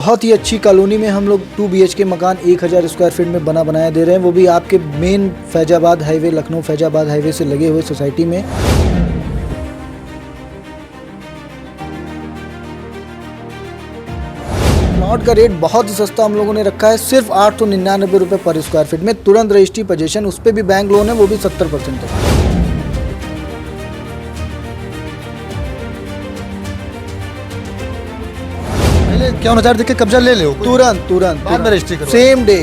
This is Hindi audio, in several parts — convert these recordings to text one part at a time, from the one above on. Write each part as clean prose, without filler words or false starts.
बहुत ही अच्छी कॉलोनी में हम लोग 2 BHK मकान 1000 स्क्वायर फीट में बनाया दे रहे हैं, वो भी आपके main Faizabad highway, Lucknow Faizabad highway से लगे हुए सोसाइटी में। प्लॉट का रेट बहुत ही सस्ता हम लोगों ने रखा है, सिर्फ 899 रुपये पर स्क्वायर फीट में। तुरंत रजिस्ट्री पोजीशन, उस पर भी बैंक लोन है, वो भी 70% है। पहले 51,000 देके कब्जा ले लो, तुरंत बाद में रजिस्ट्री करो। सेम डे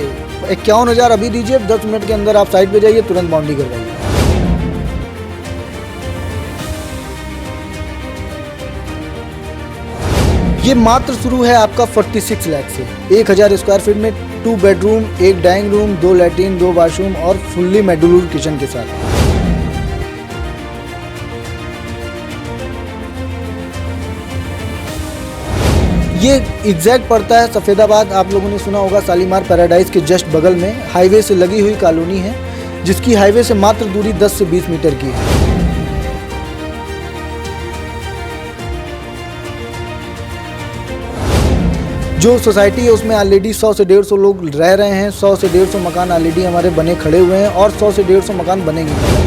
51,000 अभी दीजिए, 10 मिनट के अंदर आप साइट पे जाइए, तुरंत बाउंड्री करवाइए। ये मात्र शुरू है आपका 46 लाख से। 1000 स्क्वायर फीट में 2 bedroom, 1 dining room, 2 latrine, 2 washroom और फुल्ली मॉड्यूलर किचन के साथ। ये एग्जैक्ट पड़ता है सफ़ेदाबाद, आप लोगों ने सुना होगा, शालीमार पैराडाइज के जस्ट बगल में हाईवे से लगी हुई कॉलोनी है, जिसकी हाईवे से मात्र दूरी 10 से 20 मीटर की है। जो सोसाइटी है उसमें ऑलरेडी 100 से 150 लोग रह रहे हैं। 100 से 150 मकान ऑलरेडी हमारे बने खड़े हुए हैं और 100 से 150 मकान बनेंगे।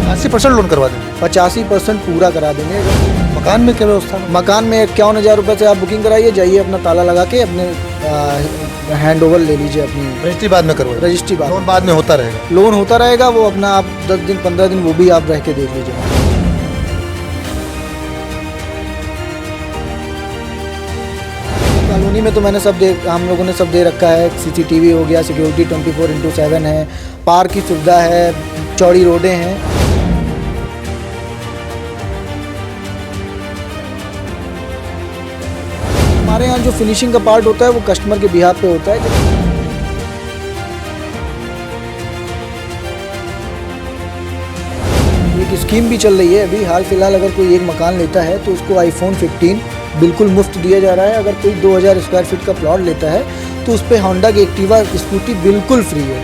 80% लोन करवा देंगे, 85% पूरा करा देंगे। मकान में क्या व्यवस्था है? मकान में 51,000 रुपये से आप बुकिंग कराइए, जाइए अपना ताला लगा के अपने हैंड ओवर ले लीजिए अपनी। रजिस्ट्री बाद में करवाइए, रजिस्ट्री बाद, लोन बाद में होता रहेगा। लोन होता रहेगा, वो अपना आप 10 दिन 15 दिन वो भी आप रह के देख लीजिए। कॉलोनी में तो मैंने हम लोगों ने सब दे रखा है। CCTV हो गया, सिक्योरिटी 24/7 है, पार्क की सुविधा है, चौड़ी रोडें हैं। हमारे यहाँ जो फिनिशिंग का पार्ट होता है वो कस्टमर के बिहाफ पे होता है। एक स्कीम भी चल रही है अभी हाल फिलहाल, अगर कोई एक मकान लेता है तो उसको iPhone 15 बिल्कुल मुफ्त दिया जा रहा है। अगर कोई 2000 स्क्वायर फीट का प्लॉट लेता है तो उस पर होंडा की एक्टिवा स्कूटी बिल्कुल फ्री है।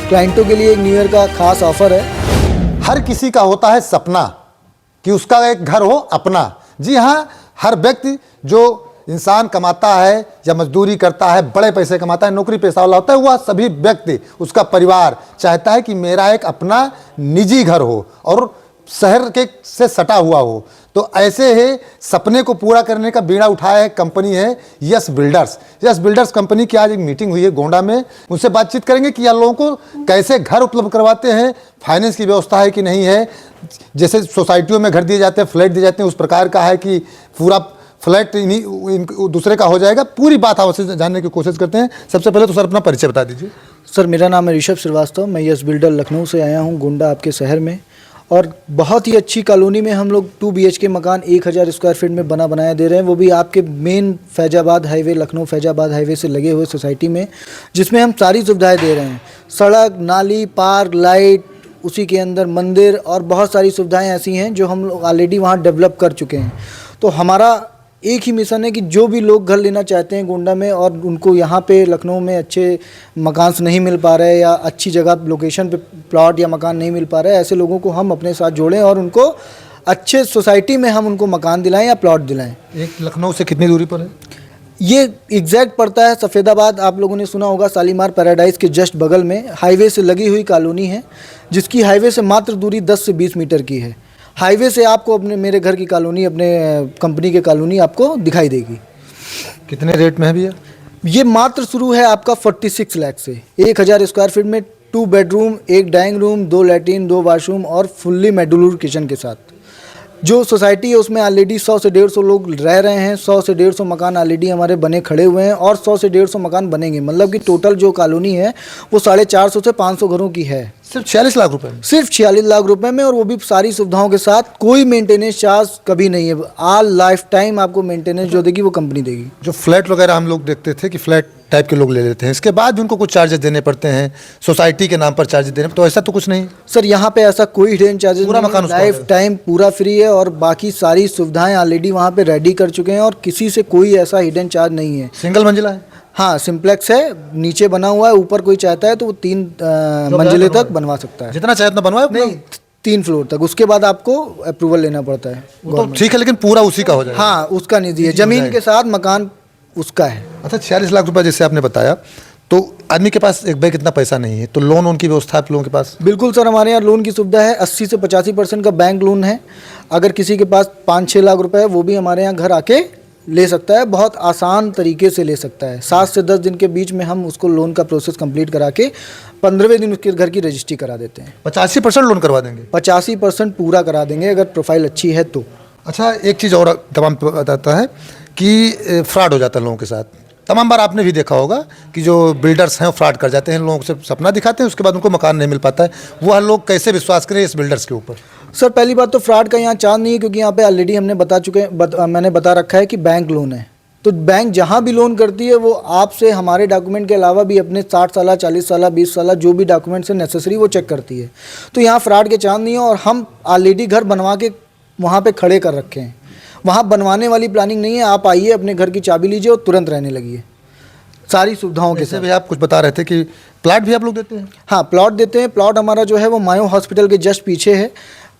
क्लाइंटों के लिए एक न्यू ईयर का खास ऑफर है। हर किसी का होता है सपना कि उसका एक घर हो अपना। जी हाँ, हर व्यक्ति जो इंसान कमाता है या मजदूरी करता है, बड़े पैसे कमाता है, नौकरी पेशा वाला होता है, वह सभी व्यक्ति, उसका परिवार चाहता है कि मेरा एक अपना निजी घर हो और शहर के से सटा हुआ हो। तो ऐसे ही सपने को पूरा करने का बीड़ा उठाया है कंपनी है yes builders. Yes builders company की आज एक मीटिंग हुई है गोंडा में, उनसे बातचीत करेंगे कि यह लोगों को कैसे घर उपलब्ध करवाते हैं, फाइनेंस की व्यवस्था है कि नहीं है, जैसे सोसाइटियों में घर दिए जाते हैं, फ्लैट दिए जाते हैं, उस प्रकार का है कि पूरा फ्लैट दूसरे का हो जाएगा। पूरी बात आपसे जानने की कोशिश करते हैं। सबसे पहले तो सर अपना परिचय बता दीजिए। सर, मेरा नाम है ऋषभ श्रीवास्तव, मैं यस बिल्डर लखनऊ से आया हूँ, गोंडा आपके शहर में। और बहुत ही अच्छी कॉलोनी में हम लोग 2 BHK मकान 1000 स्क्वायर फीट में बनाया दे रहे हैं, वो भी आपके main Faizabad highway, Lucknow Faizabad highway से लगे हुए सोसाइटी में, जिसमें हम सारी सुविधाएं दे रहे हैं। सड़क, नाली, पार्क, लाइट, उसी के अंदर मंदिर और बहुत सारी सुविधाएं ऐसी हैं जो हम लोग ऑलरेडी वहाँ डेवलप कर चुके हैं। तो हमारा एक ही मिशन है कि जो भी लोग घर लेना चाहते हैं गोंडा में और उनको यहाँ पे लखनऊ में अच्छे मकान नहीं मिल पा रहे या अच्छी जगह लोकेशन पे प्लॉट या मकान नहीं मिल पा रहे, ऐसे लोगों को हम अपने साथ जोड़ें और उनको अच्छे सोसाइटी में हम उनको मकान दिलाएं या प्लॉट दिलाएं। एक लखनऊ से कितनी दूरी पर है? ये एग्जैक्ट पड़ता है सफ़ेदाबाद, आप लोगों ने सुना होगा, शालीमार पैराडाइज के जस्ट बगल में हाईवे से लगी हुई कॉलोनी है, जिसकी हाईवे से मात्र दूरी 10 से 20 मीटर की है। हाईवे से आपको अपने मेरे घर की कॉलोनी, अपने कंपनी की कॉलोनी आपको दिखाई देगी। कितने रेट में है भैया? ये मात्र शुरू है आपका 46 लाख से। 1000 स्क्वायर फीट में 2 bedroom, 1 dining room, 2 latrine, 2 washroom और फुल्ली मॉड्यूलर किचन के साथ। जो सोसाइटी है उसमें ऑलरेडी 100 से 150 लोग रह रहे हैं। 100 से 150 मकान ऑलरेडी हमारे बने खड़े हुए हैं और 100 से 150 मकान बनेंगे। मतलब कि टोटल जो कॉलोनी है वो 450 से 500 घरों की है। सिर्फ 46 लाख रुपए में? सिर्फ 46 लाख रुपए में, और वो भी सारी सुविधाओं के साथ। कोई मेंटेनेंस चार्ज कभी नहीं है, ऑल लाइफ टाइम आपको मेंटेनेंस जो देगी वो कंपनी देगी। जो फ्लैट वगैरह हम लोग देखते थे कि फ्लैट टाइप के लोग ले लेते हैं, इसके बाद भी उनको कुछ चार्जेस देने पड़ते हैं, सोसाइटी के नाम पर चार्जेस देने, तो ऐसा तो कुछ नहीं सर। यहाँ पे ऐसा कोई हिडन चार्जेस, पूरा मकान लाइफ टाइम पूरा फ्री है और बाकी सारी सुविधाएं ऑलरेडी वहाँ पे रेडी कर चुके हैं और किसी से कोई ऐसा हिडन चार्ज नहीं है। सिंगल मंजिला है? हाँ, सिंप्लेक्स है, नीचे बना हुआ है, ऊपर कोई चाहता है तो वो 3 मंजिले तक बनवा सकता है। जितना चाहे उतना बनवाए? नहीं, 3 फ्लोर तक, उसके बाद आपको अप्रूवल लेना पड़ता है। तो ठीक है, लेकिन पूरा उसी का हो जाएगा। हाँ, उसका नहीं दिए, जमीन के साथ मकान उसका है। अच्छा, 46 लाख रुपए जैसे आपने बताया, तो आदमी के पास एक बैग इतना पैसा नहीं है, तो लोन की व्यवस्था आप लोगों के पास? बिल्कुल सर, हमारे यहाँ लोन की सुविधा है। 80 से 85% का बैंक लोन है। अगर किसी के पास 5-6 लाख रुपए है, वो भी हमारे यहाँ घर आके ले सकता है। बहुत आसान तरीके से ले सकता है। 7 से 10 दिन के बीच में हम उसको लोन का प्रोसेस कंप्लीट करा के 15वें दिन उसके घर की रजिस्ट्री करा देते हैं। 85% लोन करवा देंगे? 85% पूरा करा देंगे, अगर प्रोफाइल अच्छी है तो। अच्छा, एक चीज़ और तमाम पे बताता है कि फ्रॉड हो जाता है लोगों के साथ। तमाम बार आपने भी देखा होगा कि जो बिल्डर्स हैं फ्रॉड कर जाते हैं, लोगों से सपना दिखाते हैं, उसके बाद उनको मकान नहीं मिल पाता है। वह लोग कैसे विश्वास करें इस बिल्डर्स के ऊपर? सर, पहली बात तो फ्रॉड का यहाँ चांस नहीं है, क्योंकि यहाँ पे ऑलरेडी हमने मैंने बता रखा है कि बैंक लोन है। तो बैंक जहाँ भी लोन करती है, वो आपसे हमारे डॉक्यूमेंट के अलावा भी अपने 60 साल, 40 साल, 20 साल जो भी डॉक्यूमेंट्स है नेसेसरी, वो चेक करती है। तो यहाँ फ्रॉड के चांस नहीं है। और हम ऑलरेडी घर बनवा के वहाँ पे खड़े कर रखे हैं। वहाँ बनवाने वाली प्लानिंग नहीं है। आप आइए, अपने घर की चाबी लीजिए और तुरंत रहने लगिए, सारी सुविधाओं के साथ। भी आप कुछ बता रहे थे कि प्लाट भी आप लोग देते हैं? हाँ, प्लॉट देते हैं। प्लॉट हमारा जो है वो मायो हॉस्पिटल के जस्ट पीछे है।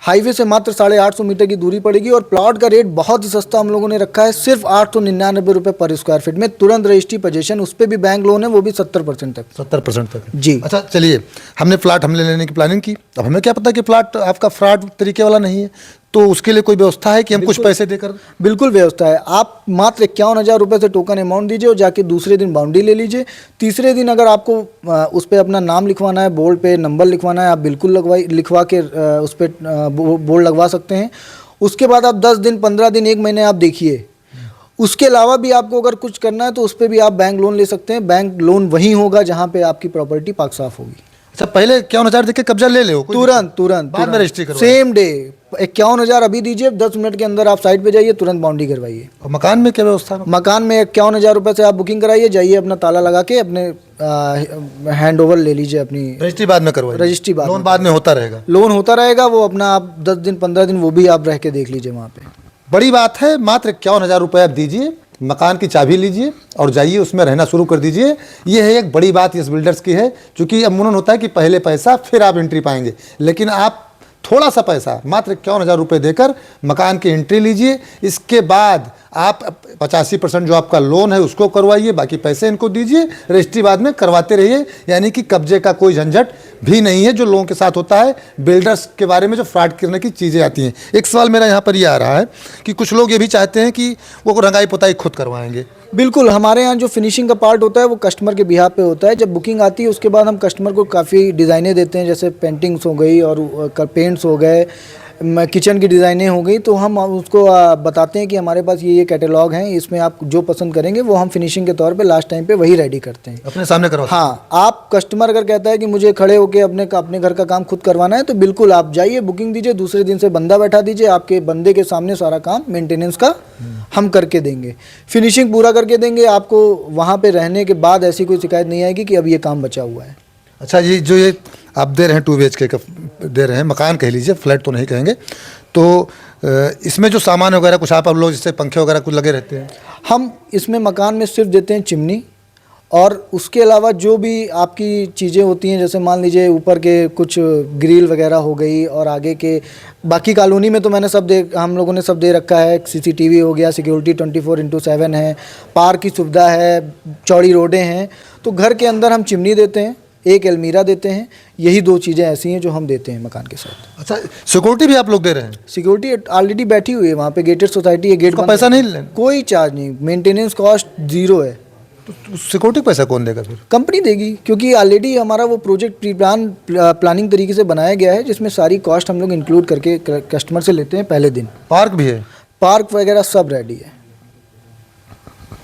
हाईवे से मात्र 850 मीटर की दूरी पड़ेगी। और प्लॉट का रेट बहुत ही सस्ता हम लोगों ने रखा है, सिर्फ 899 रुपये पर स्क्वायर फीट में। तुरंत रजिस्ट्री पोजीशन, उस पर भी बैंक लोन है, वो भी 70% तक। 70% तक जी। अच्छा, चलिए, हमने प्लाट लेने की प्लानिंग की। अब हमें क्या पता कि प्लाट आपका फ्रॉड तरीके वाला नहीं है, तो उसके लिए कोई व्यवस्था है कि हम कुछ पैसे देकर? बिल्कुल व्यवस्था है। आप मात्र 51,000 रुपये से टोकन अमाउंट दीजिए और जाके दूसरे दिन बाउंड्री ले लीजिए। तीसरे दिन अगर आपको उस पर अपना नाम लिखवाना है, बोर्ड पे नंबर लिखवाना है, आप बिल्कुल लिखवा के उस पर बोर्ड लगवा सकते हैं। उसके बाद आप 10 दिन, 15 दिन, 1 महीने आप देखिए। उसके अलावा भी आपको अगर कुछ करना है तो उस पर भी आप बैंक लोन ले सकते हैं। बैंक लोन वहीं होगा जहाँ पे आपकी प्रॉपर्टी पाक साफ होगी। अच्छा, पहले 51,000 देके कब्जा ले ले, तुरंत बाद में रजिस्ट्री करवाइए। सेम डे 51,000 अभी दीजिए, 10 मिनट के अंदर आप साइट पे जाइए, तुरंत बाउंड्री करवाइए। और मकान में क्या व्यवस्था है? मकान में 51,000 रुपये से आप बुकिंग कराइए, जाइए, अपना ताला लगा के अपने हैंड ओवर ले लीजिए। अपनी रजिस्ट्री बाद में करवाइए। रजिस्ट्री बाद लोन बाद में होता रहेगा? लोन होता रहेगा, वो अपना आप 10 दिन 15 दिन वो भी आप रह के देख लीजिए वहाँ पे। बड़ी बात है, मात्र 51,000 रुपये आप दीजिए, मकान की चाबी लीजिए और जाइए, उसमें रहना शुरू कर दीजिए। ये है एक बड़ी बात इस बिल्डर्स की है, क्योंकि अमूमन होता है कि पहले पैसा फिर आप एंट्री पाएंगे, लेकिन आप थोड़ा सा पैसा मात्र 51,000 रुपये देकर मकान की एंट्री लीजिए। इसके बाद आप 85% जो आपका लोन है उसको करवाइए, बाकी पैसे इनको दीजिए, रजिस्ट्री बाद में करवाते रहिए। यानी कि कब्जे का कोई झंझट भी नहीं है जो लोगों के साथ होता है बिल्डर्स के बारे में, जो फ्रॉड करने की चीज़ें आती हैं। एक सवाल मेरा यहाँ पर ये आ रहा है कि कुछ लोग ये भी चाहते हैं कि वो रंगाई पुताई खुद करवाएंगे। बिल्कुल, हमारे यहाँ जो फिनिशिंग का पार्ट होता है वो कस्टमर के बिहाफ पे होता है। जब बुकिंग आती है उसके बाद हम कस्टमर को काफ़ी डिज़ाइनें देते हैं, जैसे पेंटिंग्स हो गई और पेंट्स हो गए, किचन की डिज़ाइनें हो गई। तो हम उसको बताते हैं कि हमारे पास ये कैटलॉग हैं, इसमें आप जो पसंद करेंगे वो हम फिनिशिंग के तौर पे लास्ट टाइम पे वही रेडी करते हैं, अपने सामने करवा। हाँ, आप कस्टमर अगर कहता है कि मुझे खड़े होकर अपने घर का काम खुद करवाना है, तो बिल्कुल आप जाइए, बुकिंग दीजिए, दूसरे दिन से बंदा बैठा दीजिए, आपके बंदे के सामने सारा काम मेंटेनेंस का हम करके देंगे, फिनिशिंग पूरा करके देंगे। आपको वहाँ पे रहने के बाद ऐसी कोई शिकायत नहीं आएगी कि अब ये काम बचा हुआ है। अच्छा, ये आप दे रहे हैं 2 BHK का दे रहे हैं, मकान कह लीजिए, फ्लैट तो नहीं कहेंगे, तो इसमें जो सामान वगैरह कुछ आप लोग जैसे पंखे वगैरह कुछ लगे रहते हैं? हम इसमें मकान में सिर्फ देते हैं चिमनी, और उसके अलावा जो भी आपकी चीज़ें होती हैं, जैसे मान लीजिए ऊपर के कुछ ग्रिल वगैरह हो गई, और आगे के बाकी कॉलोनी में तो हम लोगों ने सब दे रखा है। CCTV हो गया, सिक्योरिटी 24/7 है, पार्क की सुविधा है, चौड़ी रोडें हैं। तो घर के अंदर हम चिमनी देते हैं, एक अलमीरा देते हैं। यही 2 चीज़ें ऐसी हैं जो हम देते हैं मकान के साथ। अच्छा, सिक्योरिटी भी आप लोग दे रहे हैं? सिक्योरिटी ऑलरेडी बैठी हुई है वहाँ पे, गेटेड सोसाइटी है, गेट का पैसा नहीं लेना? कोई चार्ज नहीं, मेंटेनेंस कॉस्ट 0 है। तो सिक्योरिटी पैसा कौन देगा फिर? कंपनी देगी, क्योंकि ऑलरेडी हमारा वो प्रोजेक्ट प्लानिंग तरीके से बनाया गया है, जिसमें सारी कॉस्ट हम लोग इंक्लूड करके कस्टमर से लेते हैं पहले दिन। पार्क भी है? पार्क वगैरह सब रेडी है,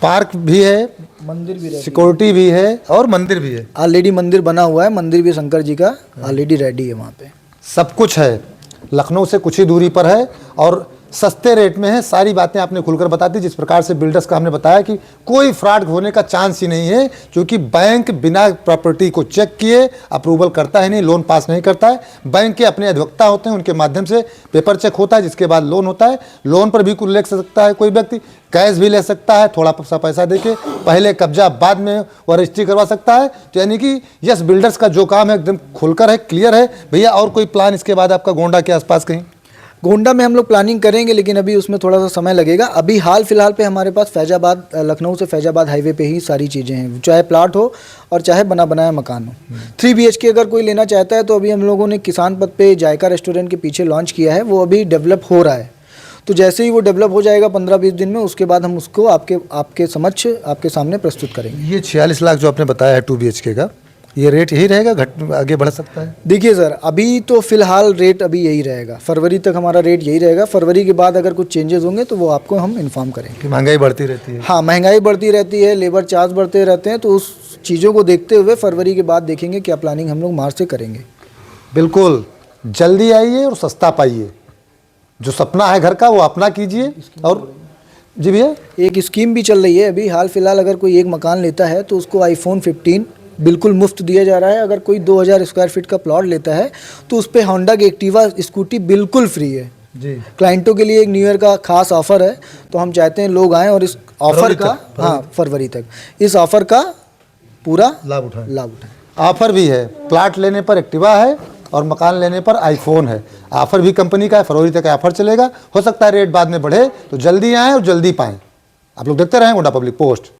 पार्क भी है, मंदिर भी, सिक्योरिटी भी है और मंदिर भी है। ऑलरेडी मंदिर बना हुआ है, मंदिर भी शंकर जी का ऑलरेडी रेडी है वहाँ पे। सब कुछ है, लखनऊ से कुछ ही दूरी पर है और सस्ते रेट में है। सारी बातें आपने खुलकर बता दी, जिस प्रकार से बिल्डर्स का हमने बताया कि कोई फ्रॉड होने का चांस ही नहीं है, क्योंकि बैंक बिना प्रॉपर्टी को चेक किए अप्रूवल करता है नहीं, लोन पास नहीं करता है। बैंक के अपने अधिवक्ता होते हैं, उनके माध्यम से पेपर चेक होता है, जिसके बाद लोन होता है। लोन पर भी कुछ ले सकता है कोई व्यक्ति, कैश भी ले सकता है, थोड़ा सा पैसा देके, पहले कब्जा बाद में वो रजिस्ट्री करवा सकता है। तो यानी कि यस बिल्डर्स का जो काम है एकदम खुलकर है, क्लियर है। भैया और कोई प्लान इसके बाद आपका गोंडा के आसपास कहीं? गोंडा में हम लोग प्लानिंग करेंगे, लेकिन अभी उसमें थोड़ा सा समय लगेगा। अभी हाल फिलहाल पे हमारे पास फैजाबाद, लखनऊ से फैजाबाद हाईवे पे ही सारी चीज़ें हैं, चाहे प्लाट हो और चाहे बना बनाया मकान हो। 3 BHK अगर कोई लेना चाहता है तो अभी हम लोगों ने किसान पथ पे जायका रेस्टोरेंट के पीछे लॉन्च किया है, वो अभी डेवलप हो रहा है। तो जैसे ही वो डेवलप हो जाएगा 15-20 दिन में, उसके बाद हम उसको आपके समक्ष, आपके सामने प्रस्तुत करेंगे। ये 46 लाख जो आपने बताया है 2 BHK का, ये रेट यही रहेगा, घट आगे बढ़ सकता है? देखिए सर, अभी तो फिलहाल रेट अभी यही रहेगा, फरवरी तक हमारा रेट यही रहेगा। फरवरी के बाद अगर कुछ चेंजेस होंगे तो वो आपको हम इन्फॉर्म करेंगे। कि महंगाई बढ़ती रहती है। हाँ, महंगाई बढ़ती रहती है, लेबर चार्ज बढ़ते रहते हैं, तो उस चीज़ों को देखते हुए फरवरी के बाद देखेंगे क्या प्लानिंग हम लोग मार्च से करेंगे। बिल्कुल, जल्दी आइए और सस्ता पाइए। जो सपना है घर का वो अपना कीजिए। और जी भैया, एक स्कीम भी चल रही है अभी हाल फिलहाल, अगर कोई एक मकान लेता है तो उसको iPhone 15 बिल्कुल मुफ्त दिया जा रहा है। अगर कोई 2000 स्क्वायर फीट का प्लॉट लेता है तो उस पर होंडा की एक्टिवा स्कूटी बिल्कुल फ्री है जी। क्लाइंटों के लिए एक न्यू ईयर का खास ऑफर है, तो हम चाहते हैं लोग आएँ और इस ऑफर का, हाँ फरवरी तक इस ऑफर का पूरा लाभ उठाएं। ऑफर भी है, प्लाट लेने पर एक्टिवा है और मकान लेने पर iPhone है। ऑफर भी कंपनी का है, फरवरी तक ऑफर चलेगा। हो सकता है रेट बाद में बढ़े, तो जल्दी आएँ और जल्दी पाएँ। आप लोग देखते रहें गोंडा पब्लिक पोस्ट।